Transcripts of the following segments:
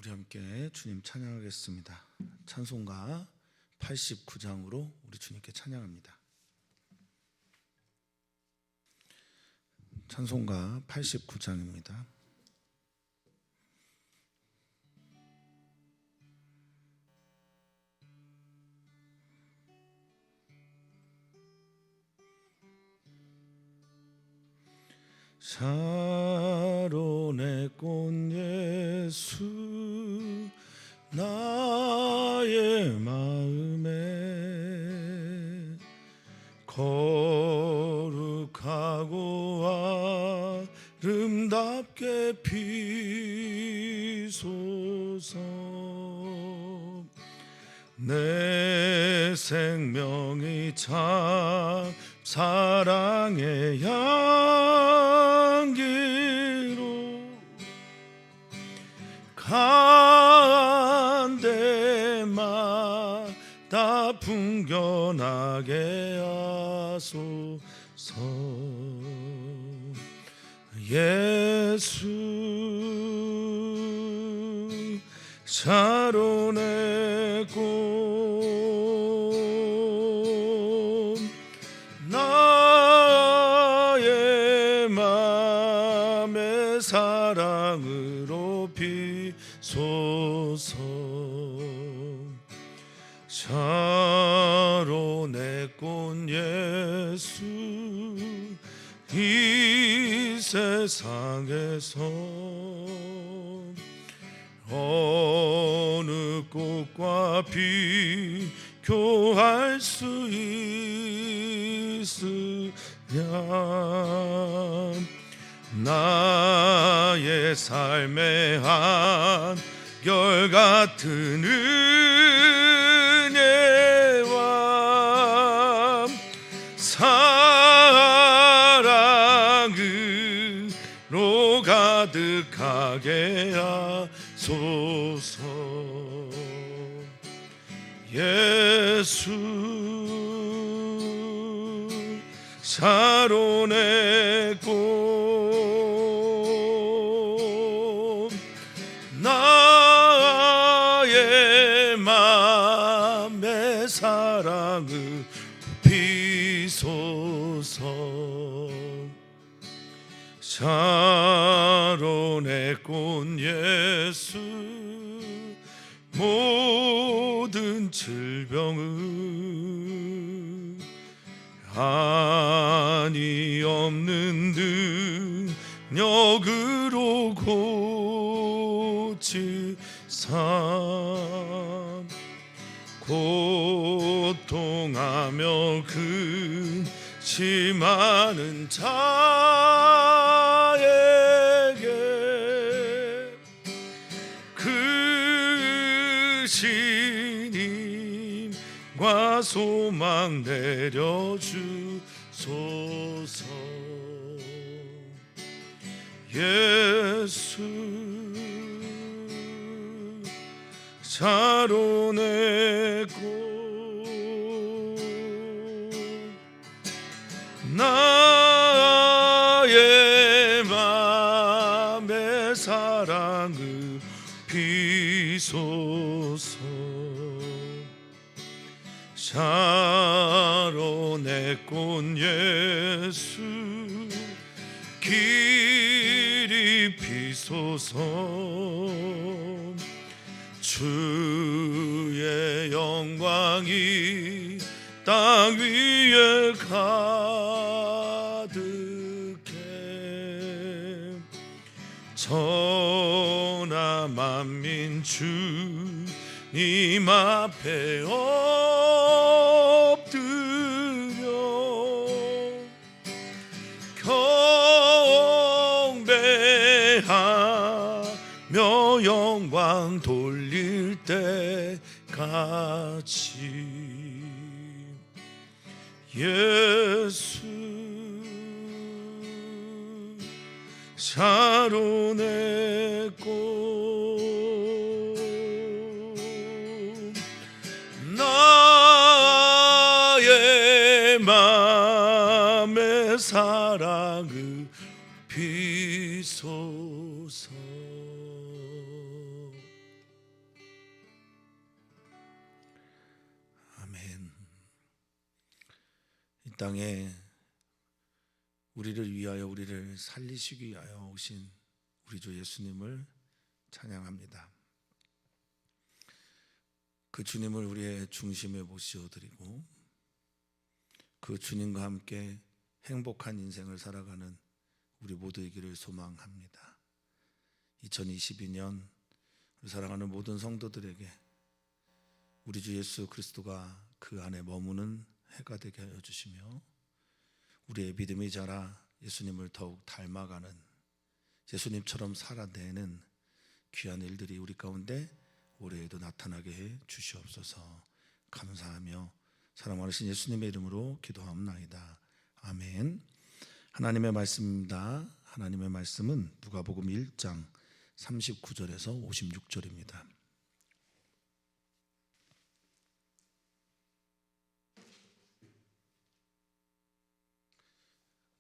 우리 함께 주님 찬양하겠습니다. 찬송가 89장으로 우리 주님께 찬양합니다. 찬송가 89장입니다. 샤론의 꽃 예수 나의 마음에 거룩하고 아름답게 피소서. 내 생명이 참 사랑의 향기로 간 데마다 풍겨나게 하소서. 예수 샤론의 꽃 나의 맘의 사랑으로 피소서. 샤론의 꽃 예수 이 세상에서 어느 꽃과 비교할 수 있으랴. 나의 삶의 한결같은 은혜와 사랑으로 가득하게 하소서. 예수 샤론의 꽃 나의 맘의 사랑을 피소서. 샤론의 꽃 예수 모든 질병을 한이 없는 능력으로 고치사 고통하며 근심하는 자에게 그 신임과 소망 내려주소서. 예수 샤론의 꽃 나의 맘의 사랑을 피소서. 샤론의 꽃 예수 길이 피소서. 주의 영광이 땅 위에 가득해 천하 만민 주님 앞에 엎드려 경배하며 영광 돌릴 때까지. 예수 샤론의 꽃 나의 맘의 사랑을 피소서. 땅에 우리를 위하여 우리를 살리시기 위하여 오신 우리 주 예수님을 찬양합니다. 그 주님을 우리의 중심에 모셔드리고 그 주님과 함께 행복한 인생을 살아가는 우리 모두이기를 소망합니다. 2022년 사랑하는 모든 성도들에게 우리 주 예수 그리스도가 그 안에 머무는 해가 되게 하여 주시며 우리의 믿음이 자라 예수님을 더욱 닮아가는, 예수님처럼 살아내는 귀한 일들이 우리 가운데 올해에도 나타나게 해 주시옵소서. 감사하며 사랑 많으신 예수님의 이름으로 기도하옵나이다. 아멘. 하나님의 말씀입니다. 하나님의 말씀은 누가복음 1장 39절에서 56절입니다.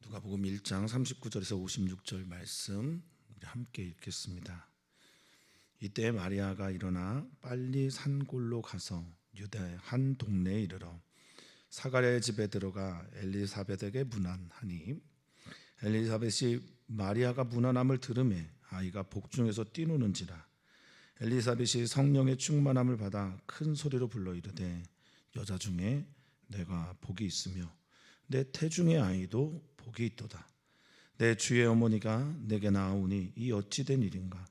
누가복음 1장 39절에서 56절 말씀 함께 읽겠습니다. 이때 마리아가 일어나 빨리 산골로 가서 유대 한 동네에 이르러 사가랴의 집에 들어가 엘리사벳에게 문안하니 엘리사벳이 마리아가 문안함을 들으매 아이가 복중에서 뛰노는지라. 엘리사벳이 성령의 충만함을 받아 큰 소리로 불러 이르되 여자 중에 내가 복이 있으며 내 태중의 아이도 복이 있도다. 내 주의 어머니가 내게 나아오니 이 어찌 된 일인가.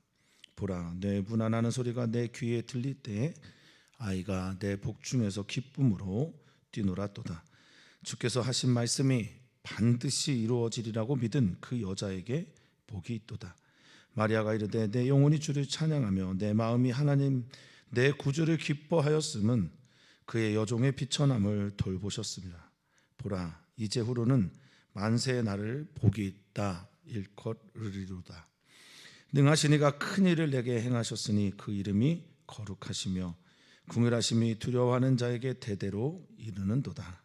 보라, 내 문안하는 소리가 내 귀에 들릴 때에 아이가 내 복중에서 기쁨으로 뛰놀았도다. 주께서 하신 말씀이 반드시 이루어지리라고 믿은 그 여자에게 복이 있도다. 마리아가 이르되 내 영혼이 주를 찬양하며 내 마음이 하나님 내 구주를 기뻐하였음은 그의 여종의 비천함을 돌보셨습니다. 보라, 이제후로는 만세의 나를 복이 있다 일컫으리로다. 능하신 이가 큰 일을 내게 행하셨으니 그 이름이 거룩하시며 궁휼하심이 두려워하는 자에게 대대로 이르는도다.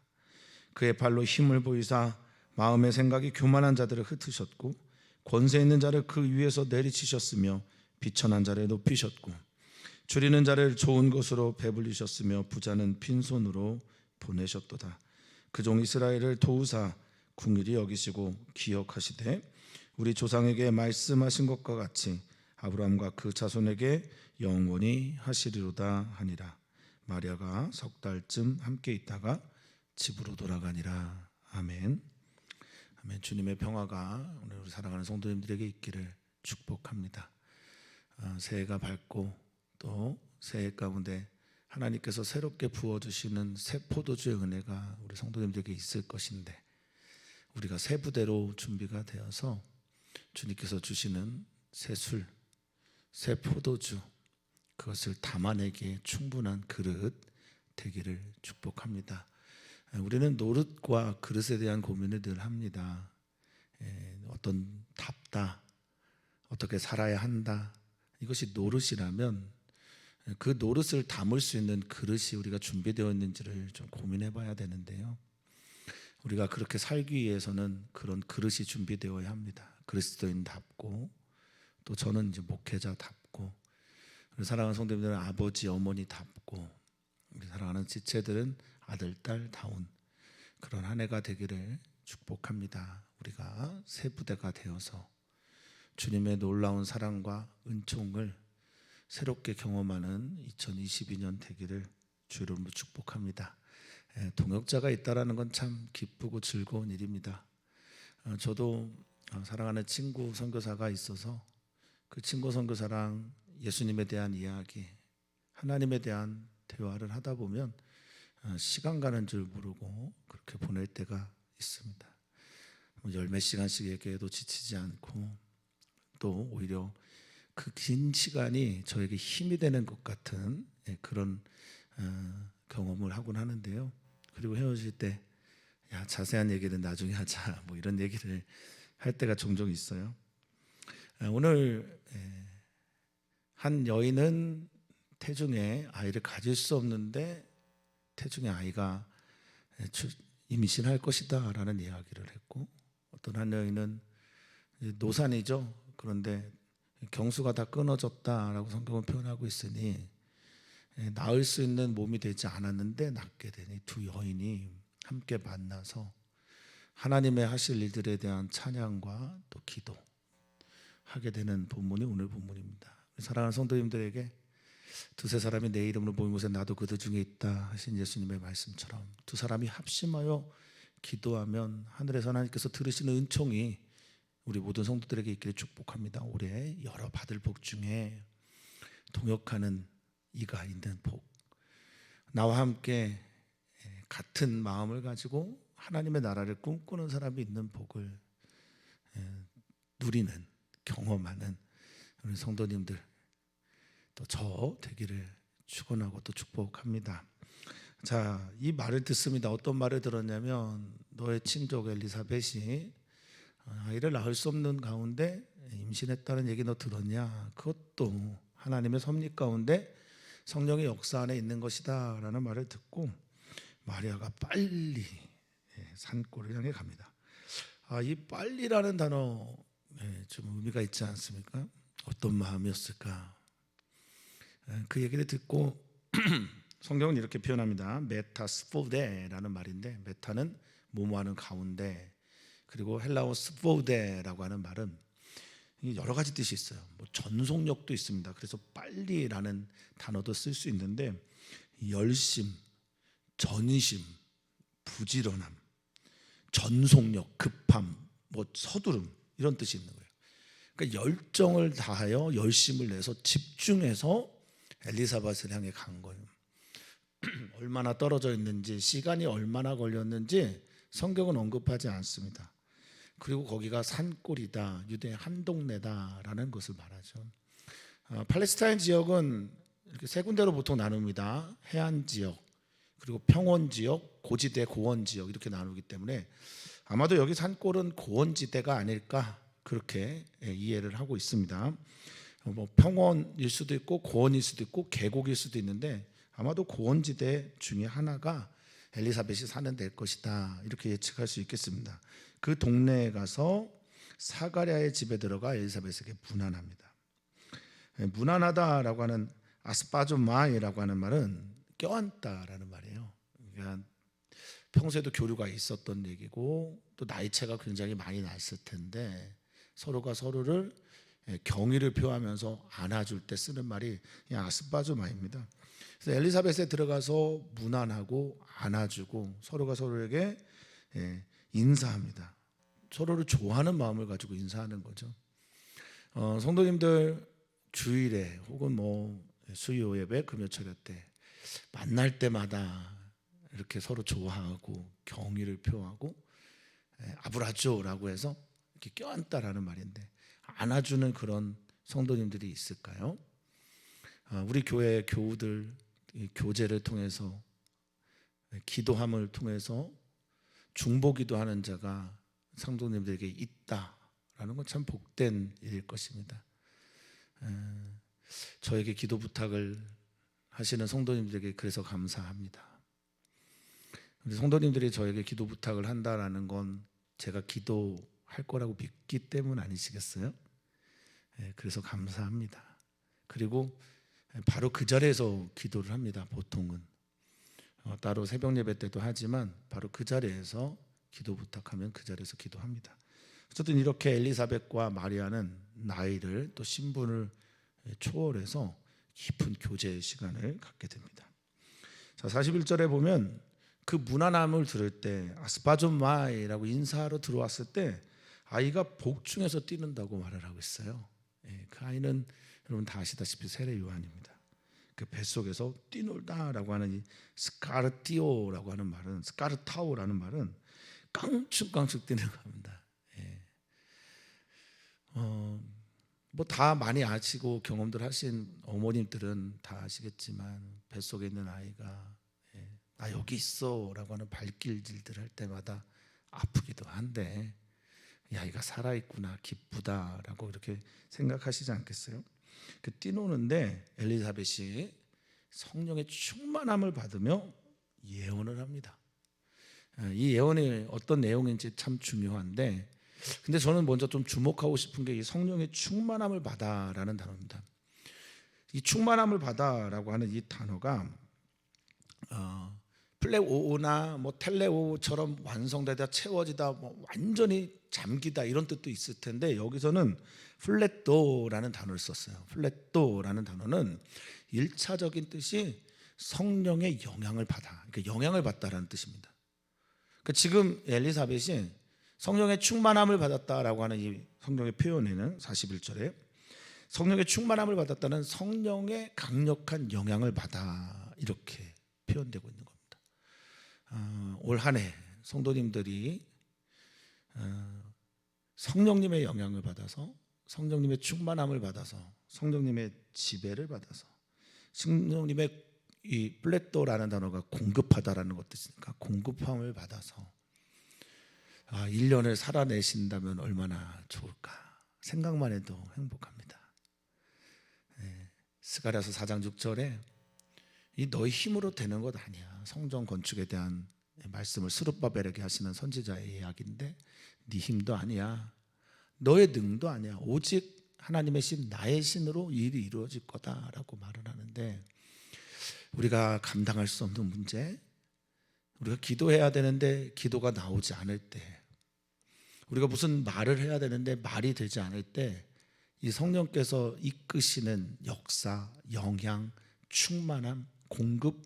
그의 발로 힘을 보이사 마음의 생각이 교만한 자들을 흩으셨고 권세 있는 자를 그 위에서 내리치셨으며 비천한 자를 높이셨고 줄이는 자를 좋은 것으로 배불리셨으며 부자는 빈손으로 보내셨도다. 그 종 이스라엘을 도우사 궁휼히 여기시고 기억하시되 우리 조상에게 말씀하신 것과 같이 아브라함과 그 자손에게 영원히 하시리로다 하니라. 마리아가 석 달쯤 함께 있다가 집으로 돌아가니라. 아멘. 아멘. 주님의 평화가 오늘 우리 사랑하는 성도님들에게 있기를 축복합니다. 새해가 밝고 또 새해 가운데 하나님께서 새롭게 부어주시는 새 포도주의 은혜가 우리 성도님들에게 있을 것인데 우리가 새 부대로 준비가 되어서 주님께서 주시는 새 술, 새 포도주 그것을 담아내기에 충분한 그릇 되기를 축복합니다. 우리는 노릇과 그릇에 대한 고민을 늘 합니다. 어떤 답다, 어떻게 살아야 한다. 이것이 노릇이라면 그 노릇을 담을 수 있는 그릇이 우리가 준비되어 있는지를 좀 고민해 봐야 되는데요. 우리가 그렇게 살기 위해서는 그런 그릇이 준비되어야 합니다. 그리스도인답고 또 저는 이제 목회자답고 사랑하는 성도님들은 아버지 어머니답고 우리 사랑하는 지체들은 아들 딸다운 그런 한 해가 되기를 축복합니다. 우리가 새 부대가 되어서 주님의 놀라운 사랑과 은총을 새롭게 경험하는 2022년 되기를 주 이름으로 축복합니다. 동역자가 있다라는 건 참 기쁘고 즐거운 일입니다. 저도 사랑하는 친구 선교사가 있어서 그 친구 선교사랑 예수님에 대한 이야기, 하나님에 대한 대화를 하다 보면 시간 가는 줄 모르고 그렇게 보낼 때가 있습니다. 열 몇 시간씩 얘기해도 지치지 않고 또 오히려 그 긴 시간이 저에게 힘이 되는 것 같은 그런 경험을 하곤 하는데요. 그리고 헤어질 때 야, 자세한 얘기는 나중에 하자 뭐 이런 얘기를 할 때가 종종 있어요. 오늘 한 여인은 태중에 아이를 가질 수 없는데 태중에 아이가 임신할 것이다 라는 이야기를 했고, 어떤 한 여인은 노산이죠. 그런데 경수가 다 끊어졌다라고 성경은 표현하고 있으니 낳을 수 있는 몸이 되지 않았는데 낳게 되니 두 여인이 함께 만나서 하나님의 하실 일들에 대한 찬양과 또 기도 하게 되는 본문이 오늘 본문입니다. 사랑하는 성도님들에게 두세 사람이 내 이름으로 모인 곳에 나도 그들 중에 있다 하신 예수님의 말씀처럼 두 사람이 합심하여 기도하면 하늘에서 하나님께서 들으시는 은총이 우리 모든 성도들에게 있기를 축복합니다. 올해 여러 받을 복 중에 동역하는 이가 있는 복, 나와 함께 같은 마음을 가지고 하나님의 나라를 꿈꾸는 사람이 있는 복을 누리는, 경험하는 우리 성도님들 또 저 되기를 축원하고 또 축복합니다. 자, 이 말을 듣습니다. 어떤 말을 들었냐면 너의 친족 엘리사벳이 아이를 낳을 수 없는 가운데 임신했다는 얘기 너 들었냐? 그것도 하나님의 섭리 가운데 성령의 역사 안에 있는 것이다 라는 말을 듣고 마리아가 빨리 산골을 향해 갑니다. 이 빨리라는 단어 좀 의미가 있지 않습니까? 어떤 마음이었을까? 그 얘기를 듣고 성경은 이렇게 표현합니다. 메타스포데라는 말인데, 메타는 뭐뭐하는 가운데, 그리고 헬라어 스포데라고 하는 말은 여러 가지 뜻이 있어요. 뭐 전속력도 있습니다. 그래서 빨리라는 단어도 쓸 수 있는데, 열심, 전심, 부지런함, 전속력, 급함, 뭐 서두름 이런 뜻이 있는 거예요. 그러니까 열정을 다하여 열심을 내서 집중해서 엘리사벳을 향해 간 거예요. 얼마나 떨어져 있는지, 시간이 얼마나 걸렸는지 성경은 언급하지 않습니다. 그리고 거기가 산골이다, 유대의 한 동네다라는 것을 말하죠. 팔레스타인 지역은 이렇게 세 군데로 보통 나눕니다. 해안 지역, 그리고 평원 지역, 고지대, 고원 지역 이렇게 나누기 때문에 아마도 여기 산골은 고원지대가 아닐까 그렇게 이해를 하고 있습니다. 뭐 평원일 수도 있고 고원일 수도 있고 계곡일 수도 있는데 아마도 고원지대 중에 하나가 엘리사벳이 사는 데일 것이다 이렇게 예측할 수 있겠습니다. 그 동네에 가서 사가랴의 집에 들어가 엘리사벳에게 문안합니다. 문안하다라고 하는 아스파조마이라고 하는 말은 껴안다라는 말이에요. 그러니까 평소에도 교류가 있었던 얘기고 또 나이 차가 굉장히 많이 났을 텐데 서로가 서로를 경의를 표하면서 안아줄 때 쓰는 말이 아스파조마입니다. 그래서 엘리사벳에 들어가서 문안하고 안아주고 서로가 서로에게 인사합니다. 서로를 좋아하는 마음을 가지고 인사하는 거죠. 성도님들 주일에 혹은 뭐 수요 예배, 금요철야 때 만날 때마다 이렇게 서로 좋아하고 경의를 표하고 아브라조라고 해서 이렇게 껴안다라는 말인데 안아주는 그런 성도님들이 있을까요? 우리 교회 교우들 교제를 통해서 기도함을 통해서 중보기도 하는 자가 성도님들에게 있다라는 건 참 복된 일일 것입니다. 저에게 기도 부탁을 하시는 성도님들에게 그래서 감사합니다. 성도님들이 저에게 기도 부탁을 한다라는 건 제가 기도할 거라고 믿기 때문 아니시겠어요? 그래서 감사합니다. 그리고 바로 그 자리에서 기도를 합니다. 보통은 따로 새벽 예배 때도 하지만 바로 그 자리에서 기도 부탁하면 그 자리에서 기도합니다. 어쨌든 이렇게 엘리사벳과 마리아는 나이를 또 신분을 초월해서 깊은 교제 시간을 갖게 됩니다. 자, 41절에 보면 그 문안함을 들을 때 아스파존마이라고 인사하러 들어왔을 때 아이가 복중에서 뛰는다고 말을 하고 있어요. 그 아이는 여러분 다 아시다시피 세례 요한입니다. 그 뱃속에서 뛰놀다라고 하는 이 스카르티오라고 하는 말은, 스카르타오라는 말은 깡충깡충 뛰는 겁니다. 뭐 다 많이 아시고 경험들 하신 어머님들은 다 아시겠지만 뱃속에 있는 아이가 나 여기 있어 라고 하는 발길질들 할 때마다 아프기도 한데 이 아이가 살아있구나 기쁘다라고 이렇게 생각하시지 않겠어요? 그 뛰노는데 엘리사벳이 성령의 충만함을 받으며 예언을 합니다. 이 예언이 어떤 내용인지 참 중요한데 근데 저는 먼저 좀 주목하고 싶은 게 이 성령의 충만함을 받아라는 단어입니다. 이 충만함을 받아라고 하는 이 단어가 플레오나 뭐 텔레오처럼 완성되다 채워지다 뭐 완전히 잠기다 이런 뜻도 있을 텐데 여기서는 플레토라는 단어를 썼어요. 플레토라는 단어는 1차적인 뜻이 성령의 영향을 받아. 그러니까 영향을 받다라는 뜻입니다. 그러니까 지금 엘리사벳이 성령의 충만함을 받았다라고 하는 이 성경의 표현에는 41절에 성령의 충만함을 받았다는 성령의 강력한 영향을 받아 이렇게 표현되고 있는 겁니다. 올 한 해 성도님들이 성령님의 영향을 받아서 성령님의 충만함을 받아서 성령님의 지배를 받아서 성령님의 이 플레토라는 단어가 공급하다라는 것도 있으니까 공급함을 받아서 1년을 살아내신다면 얼마나 좋을까 생각만 해도 행복합니다. 스가랴서 4장 6절에 이 너희 힘으로 되는 것 아니야. 성전 건축에 대한 말씀을 스룹바벨에게 하시는 선지자의 이야기인데 네 힘도 아니야. 너의 능도 아니야. 오직 하나님의 신 나의 신으로 일이 이루어질 거다라고 말을 하는데 우리가 감당할 수 없는 문제, 우리가 기도해야 되는데 기도가 나오지 않을 때, 우리가 무슨 말을 해야 되는데 말이 되지 않을 때 이 성령께서 이끄시는 역사, 영향, 충만함, 공급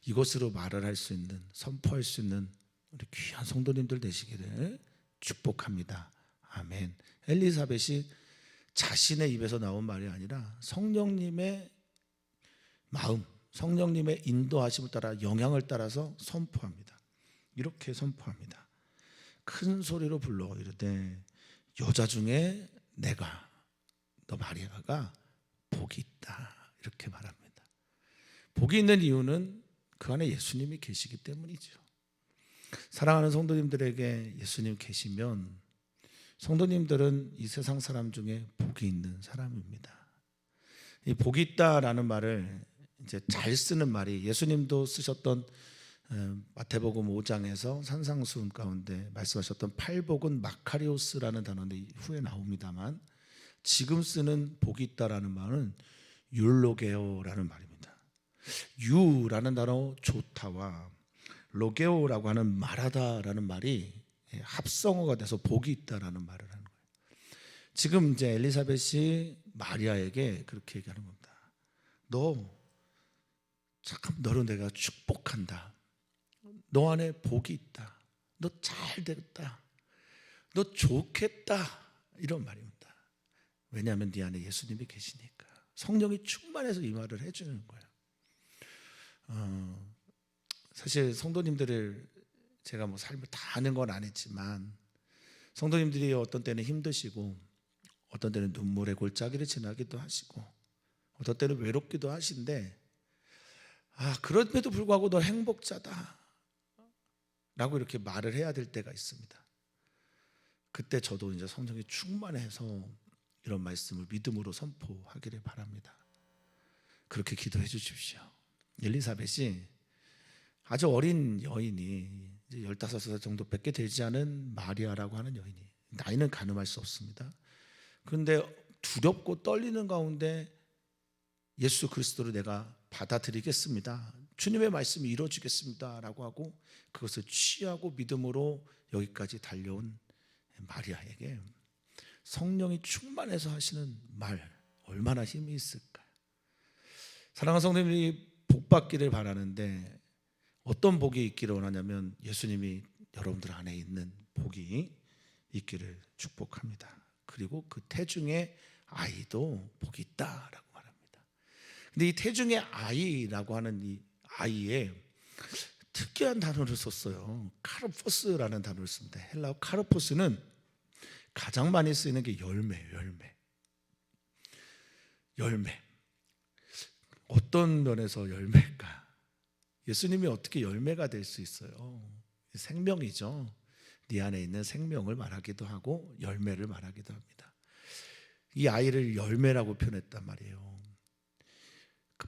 이것으로 말을 할 수 있는, 선포할 수 있는 우리 귀한 성도님들 되시기를 축복합니다. 아멘. 엘리사벳이 자신의 입에서 나온 말이 아니라 성령님의 마음, 성령님의 인도하심을 따라 영향을 따라서 선포합니다. 이렇게 선포합니다. 큰 소리로 불러 이르되 여자 중에 내가 너 마리아가 복이 있다 이렇게 말합니다. 복이 있는 이유는 그 안에 예수님이 계시기 때문이죠. 사랑하는 성도님들에게 예수님 계시면 성도님들은 이 세상 사람 중에 복이 있는 사람입니다. 이 복이 있다라는 말을 이제 잘 쓰는 말이 예수님도 쓰셨던 마태복음 5장에서 산상수훈 가운데 말씀하셨던 팔복은 마카리오스라는 단어인데 후에 나옵니다만 지금 쓰는 복이 있다라는 말은 율로게오라는 말입니다. 유라는 단어 좋다와 로게오라고 하는 말하다라는 말이 합성어가 돼서 복이 있다라는 말을 하는 거예요. 지금 이제 엘리사벳이 마리아에게 그렇게 얘기하는 겁니다. 너를 내가 축복한다. 너 안에 복이 있다. 너 잘 되겠다. 너 좋겠다. 이런 말입니다. 왜냐하면 네 안에 예수님이 계시니까. 성령이 충만해서 이 말을 해주는 거예요. 사실 성도님들을 제가 뭐 삶을 다 아는 건 아니지만 성도님들이 어떤 때는 힘드시고 어떤 때는 눈물의 골짜기를 지나기도 하시고 어떤 때는 외롭기도 하신데 그럼에도 불구하고 너 행복자다 라고 이렇게 말을 해야 될 때가 있습니다. 그때 저도 이제 성령이 충만해서 이런 말씀을 믿음으로 선포하기를 바랍니다. 그렇게 기도해 주십시오. 엘리사벳이 아주 어린 여인이 이제 15살 정도밖에 되지 않은 마리아라고 하는 여인이 나이는 가늠할 수 없습니다. 그런데 두렵고 떨리는 가운데 예수 그리스도를 내가 받아들이겠습니다. 주님의 말씀이 이루어지겠습니다 라고 하고 그것을 취하고 믿음으로 여기까지 달려온 마리아에게 성령이 충만해서 하시는 말 얼마나 힘이 있을까요? 사랑하는 성도님이 복 받기를 바라는데 어떤 복이 있기를 원하냐면 예수님이 여러분들 안에 있는 복이 있기를 축복합니다. 그리고 그 태중의 아이도 복이 있다라고 말합니다. 근데 이 태중의 아이라고 하는 이 아이에 특이한 단어를 썼어요. 카르포스라는 단어를 씁니다. 헬라어 카르포스는 가장 많이 쓰이는 게 열매. 어떤 면에서 열매일까? 예수님이 어떻게 열매가 될 수 있어요? 생명이죠. 네 안에 있는 생명을 말하기도 하고 열매를 말하기도 합니다. 이 아이를 열매라고 표현했단 말이에요.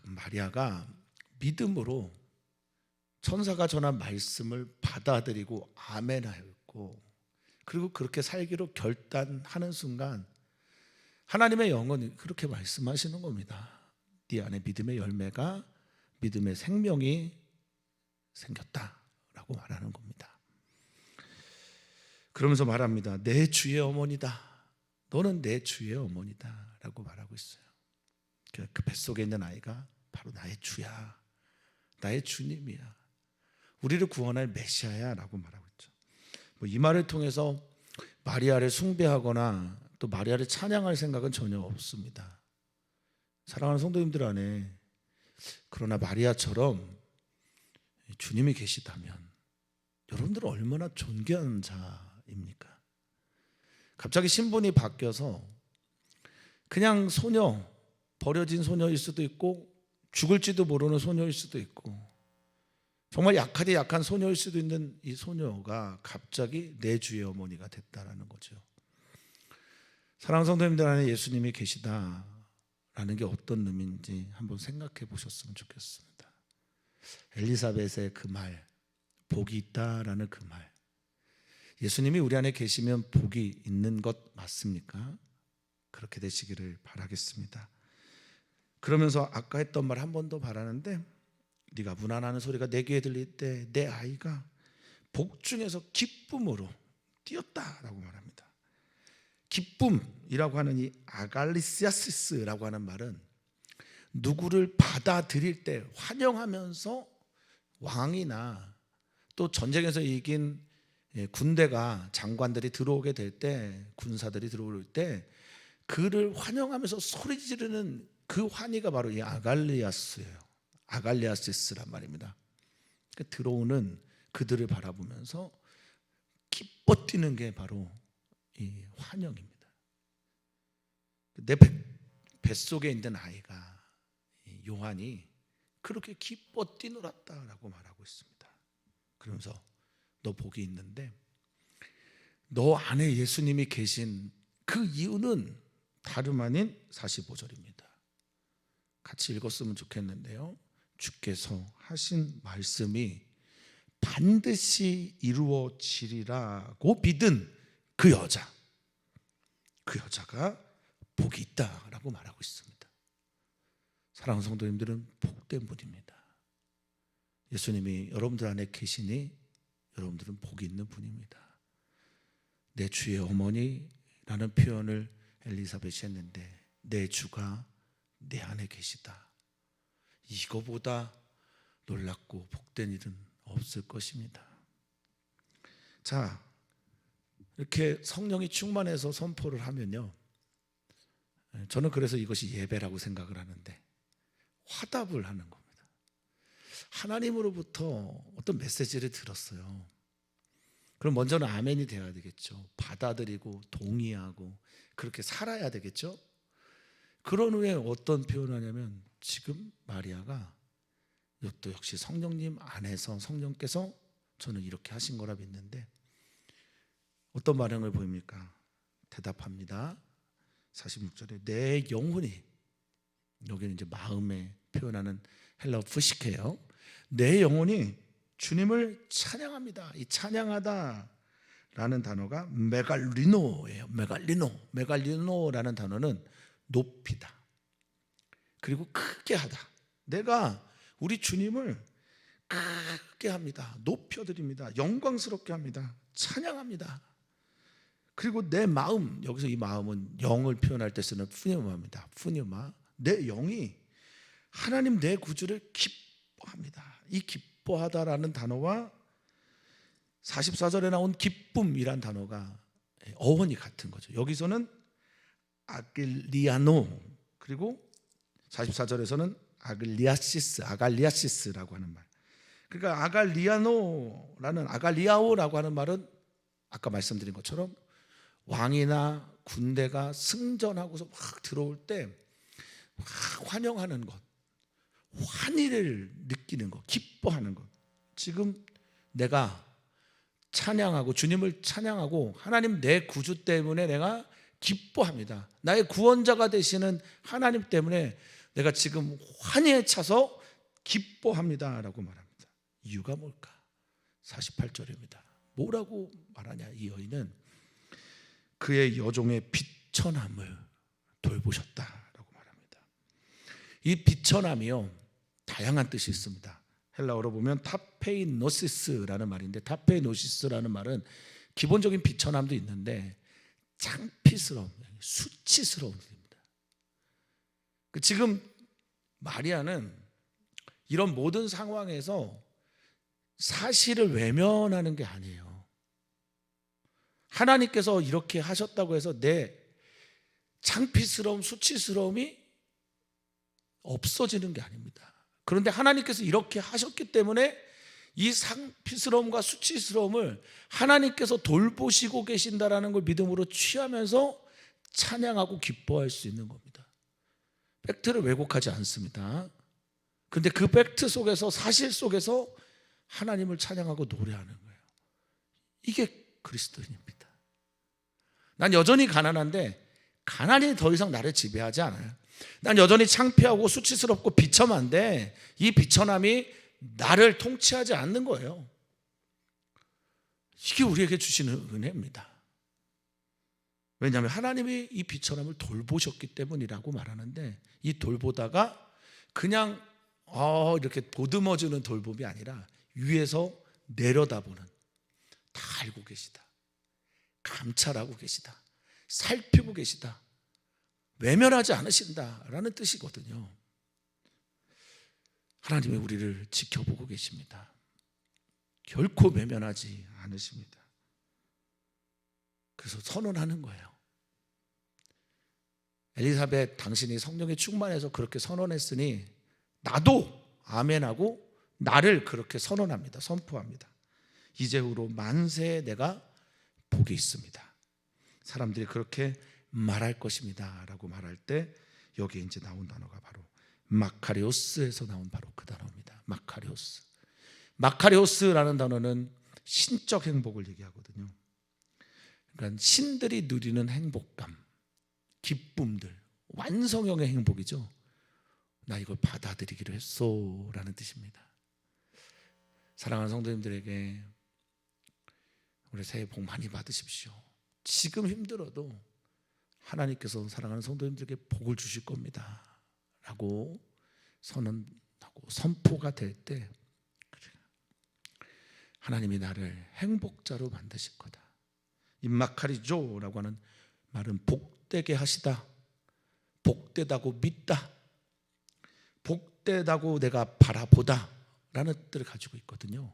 마리아가 믿음으로 천사가 전한 말씀을 받아들이고 아멘하였고 그리고 그렇게 살기로 결단하는 순간 하나님의 영은 그렇게 말씀하시는 겁니다. 네 안에 믿음의 열매가 믿음의 생명이 생겼다라고 말하는 겁니다. 그러면서 말합니다. 내 주의 어머니다. 너는 내 주의 어머니다 라고 말하고 있어요. 그 뱃속에 있는 아이가 바로 나의 주야, 나의 주님이야, 우리를 구원할 메시아야 라고 말하고 있죠. 이 말을 통해서 마리아를 숭배하거나 또 마리아를 찬양할 생각은 전혀 없습니다. 사랑하는 성도님들 안에 그러나 마리아처럼 주님이 계시다면 여러분들은 얼마나 존귀한 자입니까? 갑자기 신분이 바뀌어서 그냥 소녀, 버려진 소녀일 수도 있고 죽을지도 모르는 소녀일 수도 있고 정말 약하디 약한 소녀일 수도 있는 이 소녀가 갑자기 내 주의 어머니가 됐다라는 거죠. 사랑하는 성도님들 안에 예수님이 계시다라는 게 어떤 의미인지 한번 생각해 보셨으면 좋겠습니다. 엘리사벳의 그 말, 복이 있다라는 그 말, 예수님이 우리 안에 계시면 복이 있는 것 맞습니까? 그렇게 되시기를 바라겠습니다. 그러면서 아까 했던 말 한 번 더 바라는데, 네가 문안하는 소리가 내 귀에 들릴 때 내 아이가 복중에서 기쁨으로 뛰었다라고 말합니다. 기쁨이라고 하는 이 아갈리시아시스라고 하는 말은 누구를 받아들일 때 환영하면서 왕이나 또 전쟁에서 이긴 군대가 장관들이 들어오게 될 때, 군사들이 들어올 때 그를 환영하면서 소리 지르는 그 환희가 바로 이 아갈리아스예요. 아갈리아시스란 말입니다. 그러니까 들어오는 그들을 바라보면서 기뻐 뛰는 게 바로 이 환영입니다. 내 뱃속에 있는 아이가, 요한이 그렇게 기뻐 뛰놀았다라고 말하고 있습니다. 그러면서 너 복이 있는데 너 안에 예수님이 계신 그 이유는 다름 아닌 45절입니다. 같이 읽었으면 좋겠는데요. 주께서 하신 말씀이 반드시 이루어지리라고 믿은 그 여자가 복이 있다라고 말하고 있습니다. 사랑하는 성도님들은 복된 분입니다. 예수님이 여러분들 안에 계시니 여러분들은 복이 있는 분입니다. 내 주의 어머니라는 표현을 엘리사벳이 했는데 내 주가 내 안에 계시다. 이거보다 놀랍고 복된 일은 없을 것입니다. 자, 이렇게 성령이 충만해서 선포를 하면요, 저는 그래서 이것이 예배라고 생각을 하는데 화답을 하는 겁니다. 하나님으로부터 어떤 메시지를 들었어요. 그럼 먼저는 아멘이 되어야 되겠죠. 받아들이고 동의하고 그렇게 살아야 되겠죠. 그런 후에 어떤 표현을 하냐면 지금 마리아가 또 역시 성령님 안에서 성령께서 저는 이렇게 하신 거라 믿는데 어떤 반응을 보입니까? 대답합니다. 46절에 내 영혼이, 여기는 이제 마음에 표현하는 헬라어 푸시케예요. 내 영혼이 주님을 찬양합니다. 이 찬양하다라는 단어가 메갈리노예요. 메갈리노라는 단어는 높이다, 그리고 크게 하다. 내가 우리 주님을 크게 합니다. 높여드립니다. 영광스럽게 합니다. 찬양합니다. 그리고 내 마음, 여기서 이 마음은 영을 표현할 때 쓰는 푸뉴마입니다. 푸뉴마. 내 영이 하나님 내 구주를 기뻐합니다. 이 기뻐하다라는 단어와 44절에 나온 기쁨이란 단어가 어원이 같은 거죠. 여기서는 아글리아노, 그리고 44절에서는 아갈리아시스라고 하는 말. 그러니까 아갈리아오라고 하는 말은 아까 말씀드린 것처럼 왕이나 군대가 승전하고서 막 들어올 때 막 환영하는 것, 환희를 느끼는 것, 기뻐하는 것. 지금 내가 찬양하고 주님을 찬양하고 하나님 내 구주 때문에 내가 기뻐합니다. 나의 구원자가 되시는 하나님 때문에 내가 지금 환희에 차서 기뻐합니다 라고 말합니다. 이유가 뭘까? 48절입니다. 뭐라고 말하냐? 이 여인은 그의 여종의 비천함을 돌보셨다라고 말합니다. 이 비천함이요, 다양한 뜻이 있습니다. 헬라어로 보면 타페이노시스라는 말인데, 타페이노시스라는 말은 기본적인 비천함도 있는데 창피스러움, 수치스러운 일입니다. 지금 마리아는 이런 모든 상황에서 사실을 외면하는 게 아니에요. 하나님께서 이렇게 하셨다고 해서 내 창피스러움, 수치스러움이 없어지는 게 아닙니다. 그런데 하나님께서 이렇게 하셨기 때문에 이 창피스러움과 수치스러움을 하나님께서 돌보시고 계신다라는 걸 믿음으로 취하면서 찬양하고 기뻐할 수 있는 겁니다. 팩트를 왜곡하지 않습니다. 그런데 그 팩트 속에서, 사실 속에서 하나님을 찬양하고 노래하는 거예요. 이게 그리스도인입니다. 난 여전히 가난한데 가난이 더 이상 나를 지배하지 않아요. 난 여전히 창피하고 수치스럽고 비참한데 이 비천함이 나를 통치하지 않는 거예요. 이게 우리에게 주시는 은혜입니다. 왜냐하면 하나님이 이 비천함을 돌보셨기 때문이라고 말하는데, 이 돌보다가 그냥 이렇게 보듬어주는 돌봄이 아니라 위에서 내려다보는, 다 알고 계시다, 감찰하고 계시다, 살피고 계시다, 외면하지 않으신다라는 뜻이거든요. 하나님이 우리를 지켜보고 계십니다. 결코 외면하지 않으십니다. 그래서 선언하는 거예요. 엘리사벳, 당신이 성령에 충만해서 그렇게 선언했으니 나도 아멘하고 나를 그렇게 선언합니다. 선포합니다. 이제후로 만세에 내가 복이 있습니다. 사람들이 그렇게 말할 것입니다 라고 말할 때 여기에 이제 나온 단어가 바로 마카리오스에서 나온 바로 그 단어입니다. 마카리오스. 마카리오스라는 단어는 신적 행복을 얘기하거든요. 그러니까 신들이 누리는 행복감, 기쁨들, 완성형의 행복이죠. 나 이걸 받아들이기로 했소 라는 뜻입니다. 사랑하는 성도님들에게 우리 새해 복 많이 받으십시오. 지금 힘들어도 하나님께서 사랑하는 성도님들에게 복을 주실 겁니다 라고 선언하고 선포가 될 때 하나님이 나를 행복자로 만드실 거다. 임마카리조라고 하는 말은 복되게 하시다, 복되다고 믿다, 복되다고 내가 바라보다 라는 뜻을 가지고 있거든요.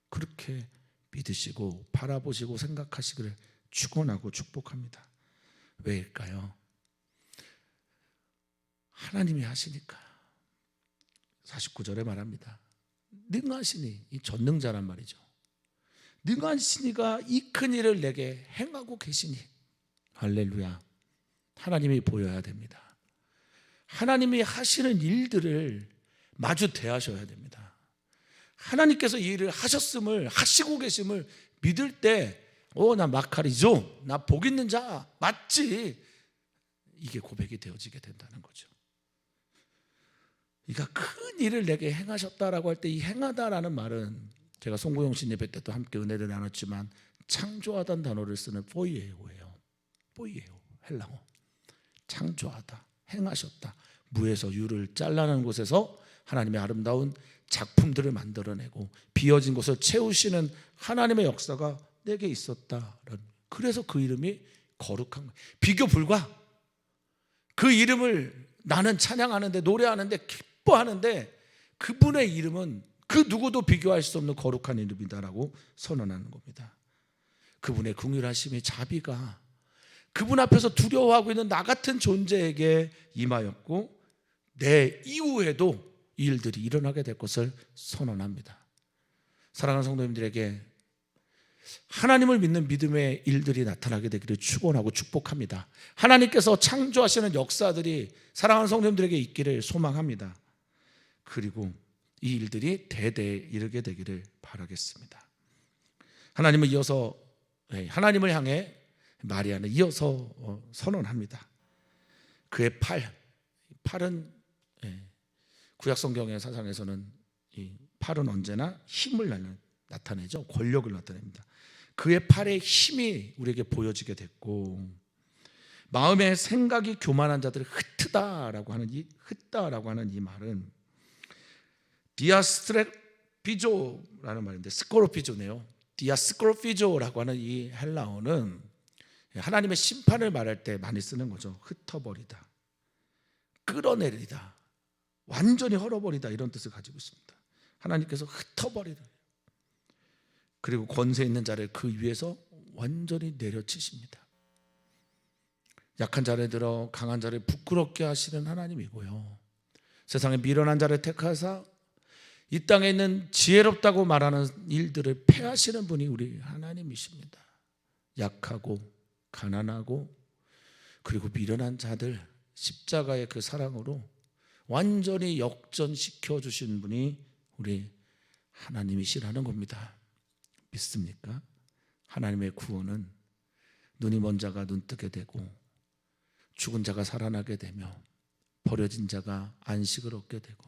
그렇게 믿으시고 바라보시고 생각하시기를 축원하고 축복합니다. 왜일까요? 하나님이 하시니까. 49절에 말합니다. 능하시니, 이 전능자란 말이죠. 능하시니가 이 큰 일을 내게 행하고 계시니. 할렐루야. 하나님이 보여야 됩니다. 하나님이 하시는 일들을 마주 대하셔야 됩니다. 하나님께서 이 일을 하셨음을, 하시고 계심을 믿을 때 나 마카리죠, 나 복 있는 자 맞지, 이게 고백이 되어지게 된다는 거죠. 이가 큰 일을 내게 행하셨다라고 할 때 이 행하다라는 말은 제가 송구영 씨 예배 때도 함께 은혜를 나눴지만 창조하다는 단어를 쓰는 포이에오예요. 포이에오, 헬라어. 창조하다, 행하셨다. 무에서 유를 잘라낸 곳에서 하나님의 아름다운 작품들을 만들어내고 비어진 곳을 채우시는 하나님의 역사가 내게 있었다. 그래서 그 이름이 거룩한 거예요. 비교 불가. 그 이름을 나는 찬양하는데, 노래하는데, 기뻐하는데 그분의 이름은 그 누구도 비교할 수 없는 거룩한 이름이다라고 선언하는 겁니다. 그분의 긍휼하심의 자비가 그분 앞에서 두려워하고 있는 나 같은 존재에게 임하였고 내 이후에도 이 일들이 일어나게 될 것을 선언합니다. 사랑하는 성도님들에게 하나님을 믿는 믿음의 일들이 나타나게 되기를 축원하고 축복합니다. 하나님께서 창조하시는 역사들이 사랑하는 성도님들에게 있기를 소망합니다. 그리고 이 일들이 대대에 이르게 되기를 바라겠습니다. 하나님을 이어서, 하나님을 향해 마리아는 이어서 선언합니다. 그의 팔은 구약 성경의 사상에서는 이 팔은 언제나 힘을 나타내죠. 권력을 나타냅니다. 그의 팔의 힘이 우리에게 보여지게 됐고, 마음의 생각이 교만한 자들을 흩다라고 하는 이 말은 디아스트렉 피조라는 말인데 스코로피조네요. 디아스코로피조라고 하는 이 헬라어는 하나님의 심판을 말할 때 많이 쓰는 거죠. 흩어버리다, 끌어내리다, 완전히 헐어버리다, 이런 뜻을 가지고 있습니다. 하나님께서 흩어버리다, 그리고 권세 있는 자를 그 위에서 완전히 내려치십니다. 약한 자를 들어 강한 자를 부끄럽게 하시는 하나님이고요, 세상에 미련한 자를 택하사 이 땅에 있는 지혜롭다고 말하는 일들을 패하시는 분이 우리 하나님이십니다. 약하고 가난하고 그리고 미련한 자들 십자가의 그 사랑으로 완전히 역전시켜 주신 분이 우리 하나님이시라는 겁니다. 믿습니까? 하나님의 구원은 눈이 먼 자가 눈뜨게 되고 죽은 자가 살아나게 되며 버려진 자가 안식을 얻게 되고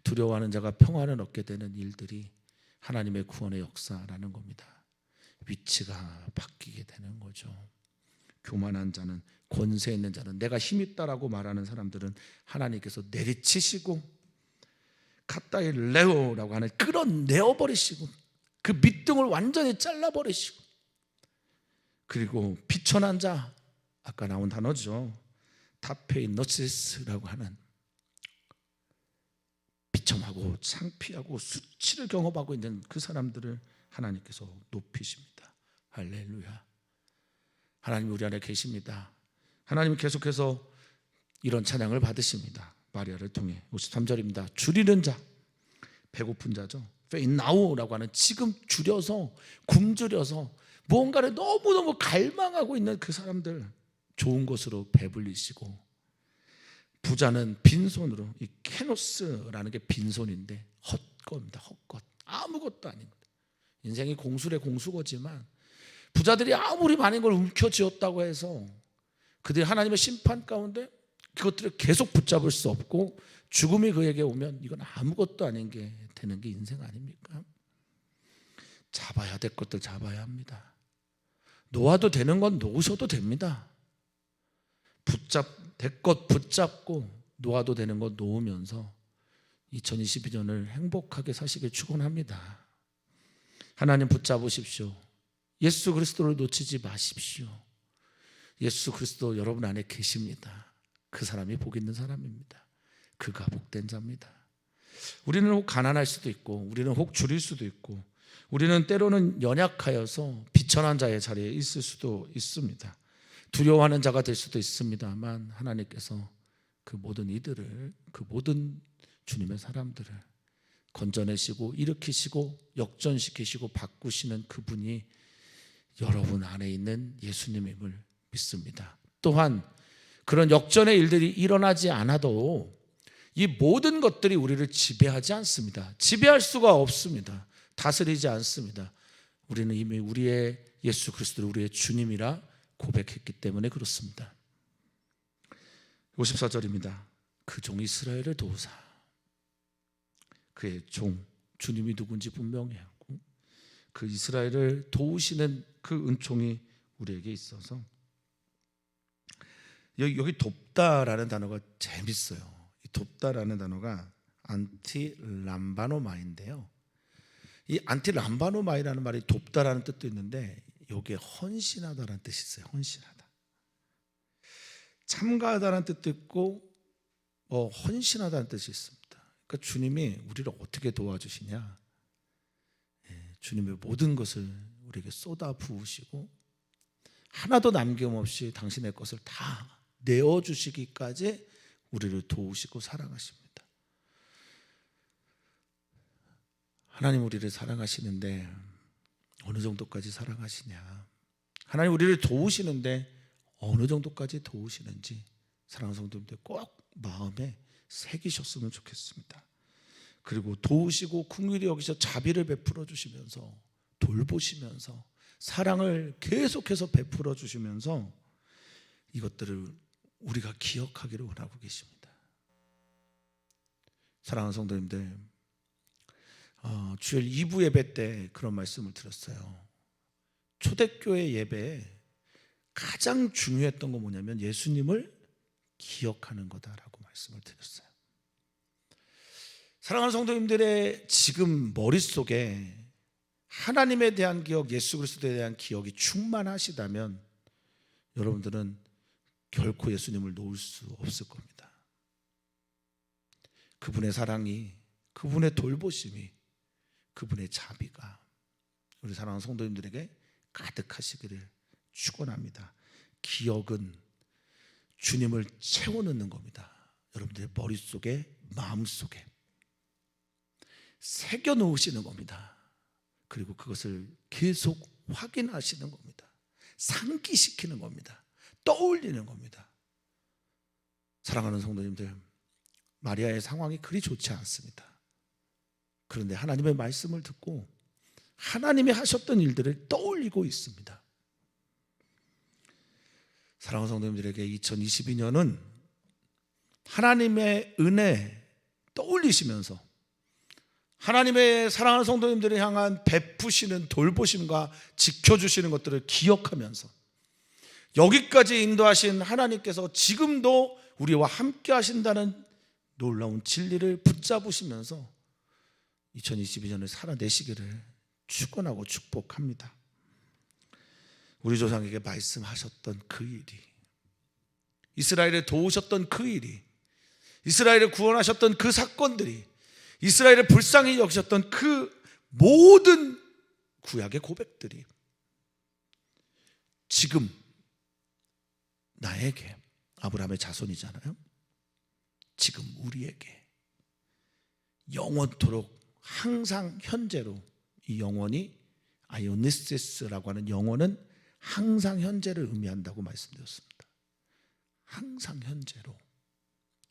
두려워하는 자가 평안을 얻게 되는 일들이 하나님의 구원의 역사라는 겁니다. 위치가 바뀌게 되는 거죠. 교만한 자는, 권세 있는 자는, 내가 힘 있다라고 말하는 사람들은 하나님께서 내리치시고 카타이 레오라고 하는 끌어내어버리시고 그 밑둥을 완전히 잘라버리시고, 그리고 비천한 자, 아까 나온 단어죠, 타페이너시스라고 하는 비참하고 창피하고 수치를 경험하고 있는 그 사람들을 하나님께서 높이십니다. 할렐루야. 하나님 우리 안에 계십니다. 하나님은 계속해서 이런 찬양을 받으십니다. 마리아를 통해. 53절입니다. 줄이는 자, 배고픈 자죠. 페인나우라고 하는, 지금 줄여서 굶주려서 무언가를 너무너무 갈망하고 있는 그 사람들 좋은 것으로 배불리시고, 부자는 빈손으로, 이 케노스라는 게 빈손인데 헛것입니다. 헛것, 아무것도 아닌 것. 인생이 공수래 공수거지만 부자들이 아무리 많은 걸 움켜쥐었다고 해서 그들이 하나님의 심판 가운데 그것들을 계속 붙잡을 수 없고 죽음이 그에게 오면 이건 아무것도 아닌 게 되는 게 인생 아닙니까? 잡아야 될 것들 잡아야 합니다. 놓아도 되는 건 놓으셔도 됩니다. 될 것 붙잡고 놓아도 되는 것 놓으면서 2022년을 행복하게 사시길 축원합니다. 하나님 붙잡으십시오. 예수 그리스도를 놓치지 마십시오. 예수 그리스도 여러분 안에 계십니다. 그 사람이 복 있는 사람입니다. 그가 복된 자입니다. 우리는 혹 가난할 수도 있고, 우리는 혹 줄일 수도 있고, 우리는 때로는 연약하여서 비천한 자의 자리에 있을 수도 있습니다. 두려워하는 자가 될 수도 있습니다만 하나님께서 그 모든 이들을, 그 모든 주님의 사람들을 건져내시고 일으키시고 역전시키시고 바꾸시는 그분이 여러분 안에 있는 예수님임을 믿습니다. 또한 그런 역전의 일들이 일어나지 않아도 이 모든 것들이 우리를 지배하지 않습니다. 지배할 수가 없습니다. 다스리지 않습니다. 우리는 이미 우리의 예수 그리스도를 우리의 주님이라 고백했기 때문에 그렇습니다. 54절입니다. 그 종 이스라엘을 도우사. 그의 종 주님이 누군지 분명히 하고 그 이스라엘을 도우시는 그 은총이 우리에게 있어서, 여기 돕다라는 단어가 재밌어요. 이 돕다라는 단어가 안티람바노마인데요, 이 안티람바노마이라는 말이 돕다라는 뜻도 있는데 여기에 헌신하다라는 뜻이 있어요. 헌신하다, 참가하다라는 뜻도 있고 헌신하다는 뜻이 있습니다. 그러니까 주님이 우리를 어떻게 도와주시냐, 주님의 모든 것을 우리에게 쏟아 부으시고 하나도 남김없이 당신의 것을 다 내어주시기까지 우리를 도우시고 사랑하십니다. 하나님 우리를 사랑하시는데 어느 정도까지 사랑하시냐, 하나님 우리를 도우시는데 어느 정도까지 도우시는지 사랑하는 성도님들 꼭 마음에 새기셨으면 좋겠습니다. 그리고 도우시고 긍휼히 여기서 자비를 베풀어 주시면서 돌보시면서 사랑을 계속해서 베풀어 주시면서 이것들을 우리가 기억하기를 원하고 계십니다. 사랑하는 성도님들, 주일 2부 예배 때 그런 말씀을 드렸어요. 초대교회 예배에 가장 중요했던 건 뭐냐면 예수님을 기억하는 거다라고 말씀을 드렸어요. 사랑하는 성도님들의 지금 머릿속에 하나님에 대한 기억, 예수 그리스도에 대한 기억이 충만하시다면 여러분들은 결코 예수님을 놓을 수 없을 겁니다. 그분의 사랑이, 그분의 돌보심이, 그분의 자비가 우리 사랑하는 성도님들에게 가득하시기를 축원합니다. 기억은 주님을 채워넣는 겁니다. 여러분들의 머릿속에, 마음속에 새겨 놓으시는 겁니다. 그리고 그것을 계속 확인하시는 겁니다. 상기시키는 겁니다. 떠올리는 겁니다. 사랑하는 성도님들, 마리아의 상황이 그리 좋지 않습니다. 그런데 하나님의 말씀을 듣고 하나님이 하셨던 일들을 떠올리고 있습니다. 사랑하는 성도님들에게 2022년은 하나님의 은혜 떠올리시면서 하나님의 사랑하는 성도님들을 향한 베푸시는 돌보심과 지켜주시는 것들을 기억하면서 여기까지 인도하신 하나님께서 지금도 우리와 함께 하신다는 놀라운 진리를 붙잡으시면서 2022년을 살아내시기를 축원하고 축복합니다. 우리 조상에게 말씀하셨던 그 일이, 이스라엘을 도우셨던 그 일이, 이스라엘을 구원하셨던 그 사건들이, 이스라엘을 불쌍히 여기셨던 그 모든 구약의 고백들이 지금 나에게, 아브라함의 자손이잖아요, 지금 우리에게 영원토록 항상 현재로, 이 영원이 아이오니시스라고 하는 영혼은 항상 현재를 의미한다고 말씀드렸습니다. 항상 현재로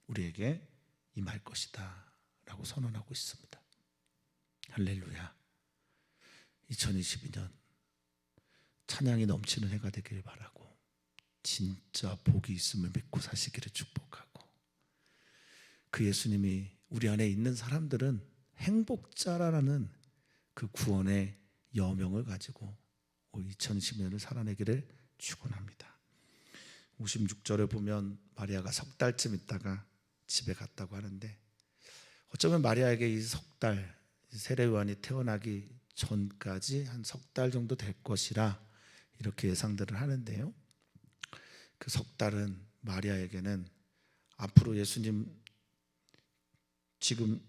우리에게 임할 것이다 라고 선언하고 있습니다. 할렐루야. 2022년 찬양이 넘치는 해가 되기를 바라고, 진짜 복이 있음을 믿고 사시기를 축복하고, 그 예수님이 우리 안에 있는 사람들은 행복자라는 그 구원의 여명을 가지고 2020년을 살아내기를 축원합니다. 56절을 보면 마리아가 석 달쯤 있다가 집에 갔다고 하는데, 어쩌면 마리아에게 이 석 달, 세례 요한이 태어나기 전까지 한 석 달 정도 될 것이라 이렇게 예상들을 하는데요, 그 석 달은 마리아에게는 앞으로 예수님 지금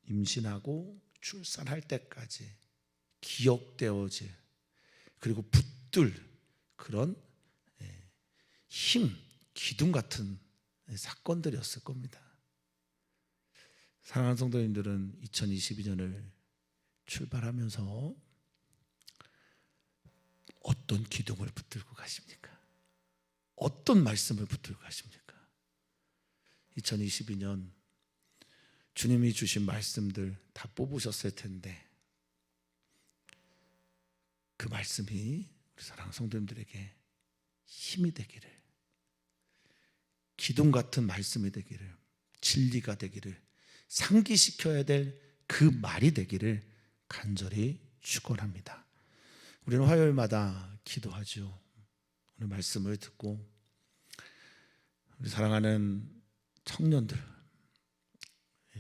임신하고 출산할 때까지 기억되어질, 그리고 붙들 그런 힘, 기둥 같은 사건들이었을 겁니다. 사랑하는 성도님들은 2022년을 출발하면서 어떤 기둥을 붙들고 가십니까? 어떤 말씀을 붙들고 가십니까? 2022년 주님이 주신 말씀들 다 뽑으셨을 텐데, 그 말씀이 우리 사랑하는 성도님들에게 힘이 되기를, 기둥 같은 말씀이 되기를, 진리가 되기를, 상기시켜야 될 그 말이 되기를 간절히 축원합니다. 우리는 화요일마다 기도하죠. 오늘 말씀을 듣고 우리 사랑하는 청년들,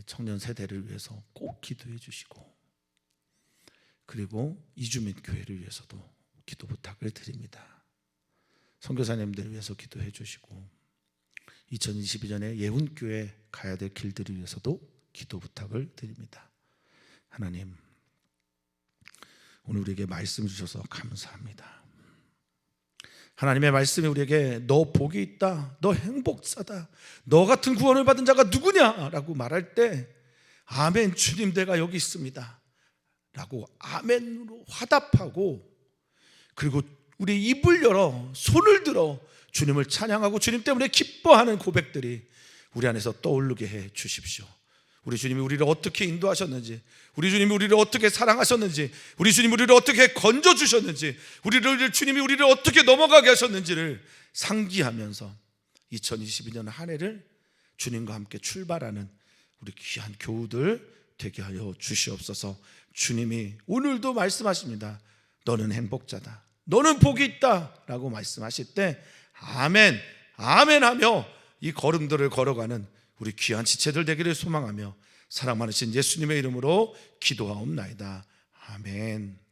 청년 세대를 위해서 꼭 기도해 주시고, 그리고 이주민 교회를 위해서도 기도 부탁을 드립니다. 선교사님들을 위해서 기도해 주시고, 2022년에 예훈교회 가야 될 길들을 위해서도 기도 부탁을 드립니다. 하나님, 오늘 우리에게 말씀 주셔서 감사합니다. 하나님의 말씀이 우리에게 너 복이 있다, 너 행복자다, 너 같은 구원을 받은 자가 누구냐라고 말할 때, 아멘, 주님 내가 여기 있습니다 라고 아멘으로 화답하고, 그리고 우리 입을 열어 손을 들어 주님을 찬양하고 주님 때문에 기뻐하는 고백들이 우리 안에서 떠오르게 해 주십시오. 우리 주님이 우리를 어떻게 인도하셨는지, 우리 주님이 우리를 어떻게 사랑하셨는지, 우리 주님이 우리를 어떻게 건져주셨는지, 주님이 우리를 어떻게 넘어가게 하셨는지를 상기하면서 2022년 한 해를 주님과 함께 출발하는 우리 귀한 교우들 되게 하여 주시옵소서. 주님이 오늘도 말씀하십니다. 너는 행복자다, 너는 복이 있다 라고 말씀하실 때 아멘, 아멘 하며 이 걸음들을 걸어가는 우리 귀한 지체들 되기를 소망하며 사랑 많으신 예수님의 이름으로 기도하옵나이다. 아멘.